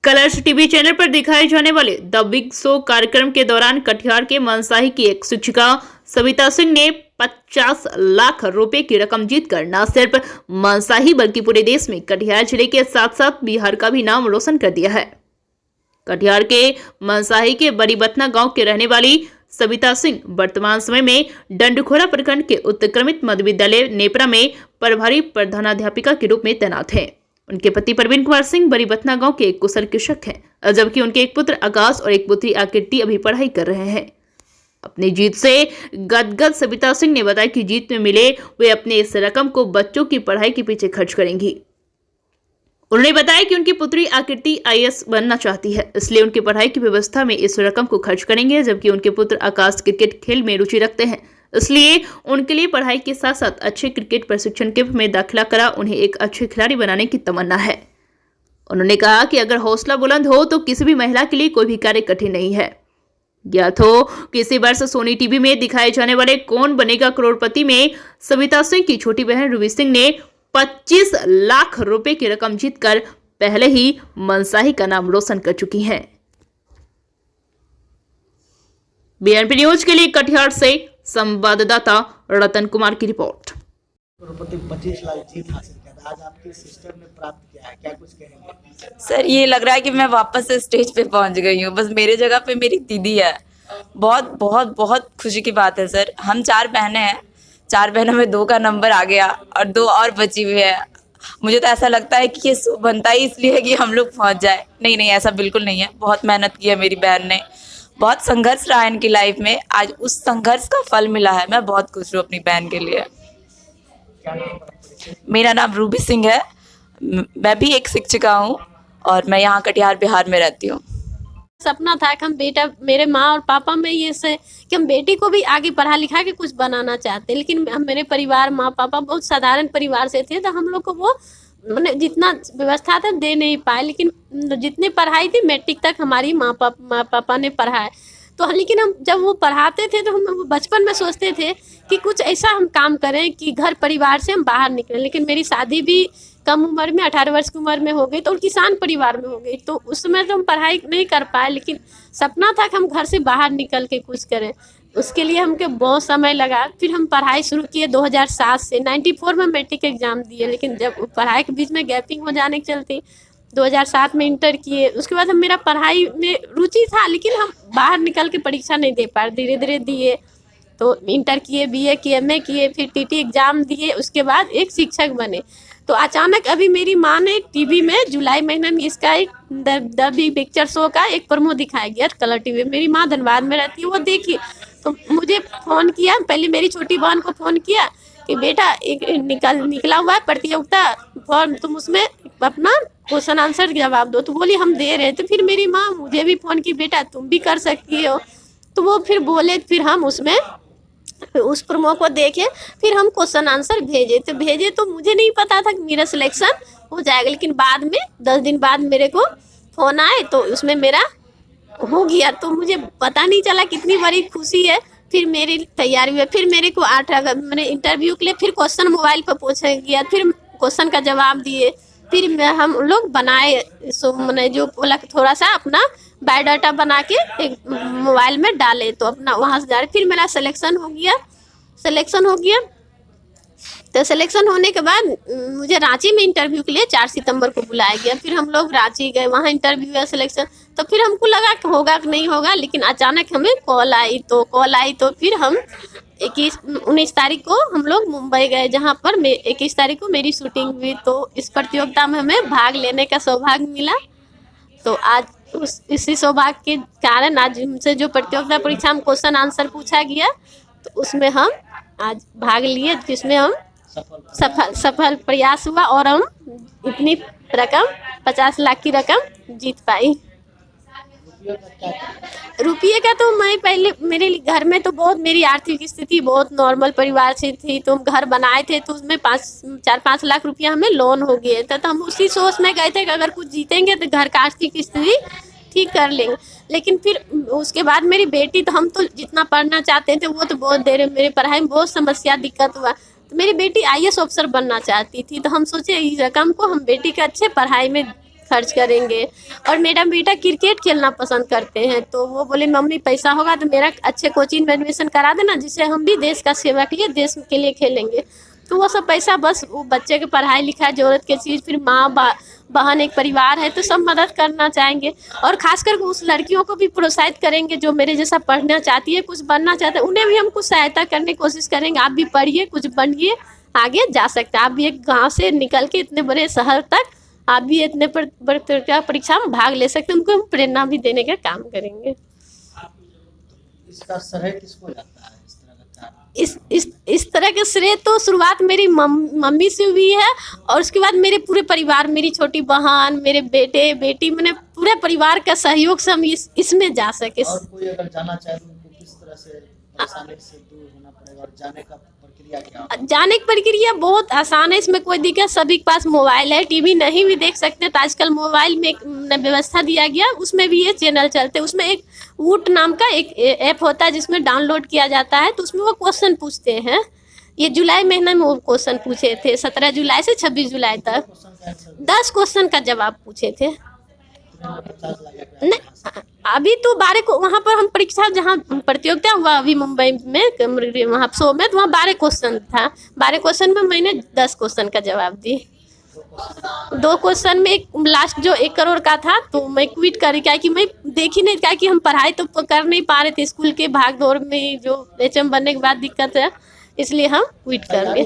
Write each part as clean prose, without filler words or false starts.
Colors TV channel पर दिखाए जाने वाले द बिग शो कार्यक्रम के दौरान कटिहार के मनसाही की एक शिक्षिका सविता सिंह ने 50 लाख रुपए की रकम जीतकर न सिर्फ मनसाही बल्कि पूरे देश में कटिहार जिले के साथ साथ बिहार का भी नाम रोशन कर दिया है। कटिहार के मनसाही के बड़ीबथना गांव के रहने वाली सविता सिंह वर्तमान समय में डंडखोरा प्रखंड के उत्क्रमित मध्य विद्यालय नेपरा में प्रभारी प्रधानाध्यापिका के रूप में तैनात हैं। उनके पति प्रवीण कुमार सिंह बड़ीबथना गांव के एक कुशल कृषक हैं, जबकि उनके एक पुत्र आकाश और एक पुत्री आकृति अभी पढ़ाई कर रहे हैं। अपनी जीत से गदगद सविता सिंह ने बताया कि जीत में मिले वे अपने इस रकम को बच्चों की पढ़ाई के पीछे खर्च करेंगी। उन्होंने बताया कि उनकी पुत्री आकृति आईएएस बनना चाहती है, इसलिए उनकी पढ़ाई की व्यवस्था में इस रकम को खर्च करेंगे, जबकि उनके पुत्र आकाश क्रिकेट खेल में रुचि रखते हैं, इसलिए उनके लिए पढ़ाई के साथ साथ अच्छे क्रिकेट प्रशिक्षण कैंप में दाखिला करा उन्हें एक अच्छे खिलाड़ी बनाने की तमन्ना है। उन्होंने कहा कि अगर हौसला बुलंद हो तो किसी भी महिला के लिए कोई भी कार्य कठिन नहीं है। ज्ञात हो कि इसी वर्ष सोनी टीवी में दिखाए जाने वाले कौन बनेगा करोड़पति में सविता सिंह की छोटी बहन रूबी सिंह ने 25 लाख रुपए की रकम जीतकर पहले ही मनसाही का नाम रोशन कर चुकी हैं। बीएनपी न्यूज के लिए कटिहार से संवाददाता रतन कुमार की रिपोर्ट। करोड़पति 25 लाख जीत हासिल किया, आज आपके सिस्टर ने प्राप्त किया है, क्या कुछ कहेंगे? सर ये लग रहा है कि मैं वापस से स्टेज पे पहुंच गई हूँ, बस मेरे जगह पे मेरी दीदी है। बहुत बहुत बहुत खुशी की बात है सर। हम 4 बहनें हैं, 4 बहनों में 2 का नंबर आ गया और 2 और बची हुई है। मुझे तो ऐसा लगता है कि ये बनता ही इसलिए है कि हम लोग पहुँच जाए। नहीं, ऐसा बिल्कुल नहीं है। बहुत मेहनत की है मेरी बहन ने, बहुत संघर्ष रहा है इनकी लाइफ में, आज उस संघर्ष का फल मिला है। मैं बहुत खुश हूँ अपनी बहन के लिए। मेरा नाम रूबी सिंह है, मैं भी एक शिक्षिका हूँ और मैं यहाँ कटिहार बिहार में रहती हूँ। सपना था कि हम बेटा, मेरे माँ और पापा में ये से कि हम बेटी को भी आगे पढ़ा लिखा के कुछ बनाना चाहते, लेकिन हम मेरे परिवार माँ पापा बहुत साधारण परिवार से थे, तो हम लोग को वो मैंने जितना व्यवस्था था दे नहीं पाए, लेकिन जितनी पढ़ाई थी मैट्रिक तक हमारी माँ पापा ने पढ़ाया। तो लेकिन हम जब वो पढ़ाते थे तो हम बचपन में सोचते थे कि कुछ ऐसा हम काम करें कि घर परिवार से हम बाहर निकलें, लेकिन मेरी शादी भी कम उम्र में 18 वर्ष की उम्र में हो गई, तो किसान परिवार में हो गई, तो उस समय तो हम पढ़ाई नहीं कर पाए, लेकिन सपना था कि हम घर से बाहर निकल के कुछ करें। उसके लिए हमको बहुत समय लगा। फिर हम पढ़ाई शुरू किए 2007 से। 94 में मैट्रिक एग्जाम दिए, लेकिन जब पढ़ाई के बीच में गैपिंग हो जाने के चलते 2007 में इंटर किए। उसके बाद हम मेरा पढ़ाई में रुचि था, लेकिन हम बाहर निकल के परीक्षा नहीं दे पाए। धीरे धीरे दिए, तो इंटर किए, BA किए, MA किए, फिर TT एग्जाम दिए, उसके बाद एक शिक्षक बने। तो अचानक अभी मेरी माँ ने टीवी में जुलाई महीने में इसका एक द बिग पिक्चर शो का एक प्रोमो दिखाया गया कलर टीवी। मेरी माँ धनबाद में रहती है, वो देखी तो मुझे फ़ोन किया। पहले मेरी छोटी बहन को फ़ोन किया कि बेटा एक निकला हुआ है प्रतियोगिता फॉर्म, तुम उसमें अपना क्वेश्चन आंसर जवाब दो। तो बोली हम दे रहे थे। फिर मेरी माँ मुझे भी फ़ोन की, बेटा तुम भी कर सकती हो। तो वो फिर बोले, फिर हम उसमें उस प्रोमो को देखे, फिर हम क्वेश्चन आंसर भेजे तो मुझे नहीं पता था कि मेरा सिलेक्शन हो जाएगा, लेकिन बाद में 10 दिन बाद मेरे को फ़ोन आए तो उसमें मेरा हो गया। तो मुझे पता नहीं चला कितनी बड़ी खुशी है। फिर मेरी तैयारी हुई, फिर मेरे को 8 अगस्त मैंने इंटरव्यू के लिए फिर क्वेश्चन मोबाइल पर पूछा गया, फिर क्वेश्चन का जवाब दिए, फिर हम लोग बनाए मैंने जो बोला थोड़ा सा अपना बायोडाटा बना के एक मोबाइल में डाले, तो अपना वहाँ से जा रहे। फिर मेरा सिलेक्शन हो गया। तो सिलेक्शन होने के बाद मुझे रांची में इंटरव्यू के लिए 4 सितंबर को बुलाया गया। फिर हम लोग रांची गए, वहाँ इंटरव्यू हुआ, सिलेक्शन। तो फिर हमको लगा कि होगा कि नहीं होगा, लेकिन अचानक हमें कॉल आई। तो फिर हम 19 तारीख को हम लोग मुंबई गए, जहाँ पर 21 तारीख को मेरी शूटिंग हुई। तो इस प्रतियोगिता में हमें भाग लेने का सौभाग्य मिला। तो आज इसी सौभाग्य के कारण आज हमसे जो प्रतियोगिता परीक्षा में क्वेश्चन आंसर पूछा गया, तो उसमें हम आज भाग लिए, जिसमें हम सफल प्रयास हुआ और हम इतनी रकम 50 लाख की रकम जीत पाई। रुपये का तो मैं पहले मेरे घर में तो बहुत मेरी आर्थिक स्थिति बहुत नॉर्मल परिवार से थी, तो हम घर बनाए थे, तो उसमें 4-5 लाख रुपया हमें लोन हो गए थे। तो हम उसी सोच में गए थे कि अगर कुछ जीतेंगे तो घर का आर्थिक स्थिति ठीक कर लेंगे। लेकिन फिर उसके बाद मेरी बेटी, तो हम तो जितना पढ़ना चाहते थे वो तो बहुत देर मेरे पढ़ाई में बहुत समस्या दिक्कत हुआ। तो मेरी बेटी IAS ऑफिसर बनना चाहती थी, तो हम सोचे इस रकम को हम बेटी के अच्छे पढ़ाई में खर्च करेंगे। और मेरा बेटा क्रिकेट खेलना पसंद करते हैं, तो वो बोले मम्मी पैसा होगा तो मेरा अच्छे कोचिंग में एडमिशन करा देना, जिससे हम भी देश का सेवा के लिए, देश के लिए खेलेंगे। तो वो सब पैसा बस वो बच्चे के पढ़ाई लिखाई ज़रूरत की चीज़, फिर माँ बहन एक परिवार है तो सब मदद करना चाहेंगे। और खासकर उस लड़कियों को भी प्रोत्साहित करेंगे जो मेरे जैसा पढ़ना चाहती है, कुछ बनना चाहते हैं, उन्हें भी हम कुछ सहायता करने की कोशिश करेंगे। आप भी पढ़िए, कुछ बनिए, आगे जा सकते हैं। आप भी एक गांव से निकल के इतने बड़े शहर तक आप भी इतने बड़े परीक्षा में भाग ले सकते हैं। उनको हम प्रेरणा भी देने का काम करेंगे। इसका श्रेय किसको जाता है इस तरह का कार्य? इस तरह के श्रेय तो शुरुआत मेरी मम्मी से हुई है, और उसके बाद मेरे पूरे परिवार, मेरी छोटी बहन, मेरे बेटे बेटी, मैंने पूरे परिवार का सहयोग से हम इसमें जा सके। और कोई अगर जाना चाहे तो उनको किस तरह से परेशानी से दूर होना पड़ेगा, और जाने का प्रक्रिया क्या होगा? जाने की प्रक्रिया बहुत आसान है, इसमें कोई दिक्कत, सभी के पास मोबाइल है, टीवी नहीं भी देख सकते तो आजकल मोबाइल में एक व्यवस्था दिया गया, उसमें भी ये चैनल चलते हैं। उसमें एक वूट नाम का एक ऐप होता है जिसमें डाउनलोड किया जाता है, तो उसमें वो क्वेश्चन पूछते हैं। ये जुलाई महीने में वो क्वेश्चन पूछे थे, 17 जुलाई से 26 जुलाई तक 10 क्वेश्चन का जवाब पूछे थे। नहीं, अभी तो 12 को वहाँ पर हम परीक्षा, जहाँ प्रतियोगिता हुआ अभी मुंबई में वहाँ शो में, तो वहाँ 12 क्वेश्चन था। 12 क्वेश्चन में मैंने 10 क्वेश्चन का जवाब दी। 2 क्वेश्चन में एक लास्ट जो 1 करोड़ का था, तो मैं क्विट करी, क्या कि मैं देखी नहीं, क्या कि हम पढ़ाई तो कर नहीं पा रहे थे, स्कूल के भाग दौड़ में जो HM बनने के बाद दिक्कत है, इसलिए हम क्विट कर गए।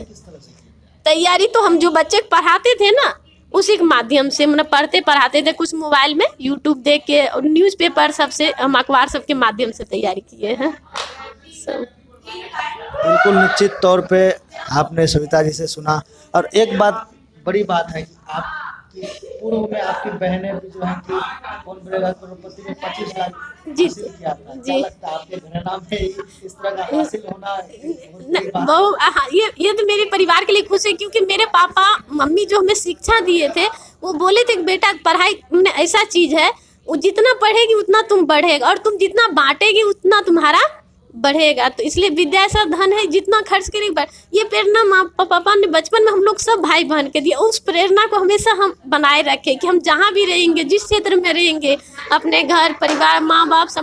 तैयारी तो हम जो बच्चे पढ़ाते थे ना, उसी के माध्यम से मतलब पढ़ाते थे, कुछ मोबाइल में यूट्यूब देख के, और न्यूज़पेपर सबसे, हम अखबार सबके माध्यम से तैयारी किए हैं सब। बिल्कुल निश्चित तौर पे आपने सविता जी से सुना। और एक बात, बड़ी बात है कि आपकी पूर्व में आपकी बहनें भी जो है कि कौन बनेगा करोड़पति में 25 लाख हासिल किया था। क्या लगता है आपके घराना में इस तरह का हासिल होना ये तो मेरे परिवार के लिए खुश है, क्योंकि मेरे पापा मम्मी जो हमें शिक्षा दिए थे, वो बोले थे कि बेटा पढ़ाई ऐसा चीज़ है, वो जितना पढ़ेगी उतना तुम बढ़ेगा, और तुम जितना बांटेगी उतना तुम्हारा बढ़ेगा। तो इसलिए विद्या ऐसा धन है, जितना खर्च करेंगे। ये प्रेरणा माँ पापा ने बचपन में हम लोग सब भाई बहन के दिए, उस प्रेरणा को हमेशा हम बनाए रखें कि हम जहाँ भी रहेंगे, जिस क्षेत्र में रहेंगे, अपने घर परिवार माँ बाप सब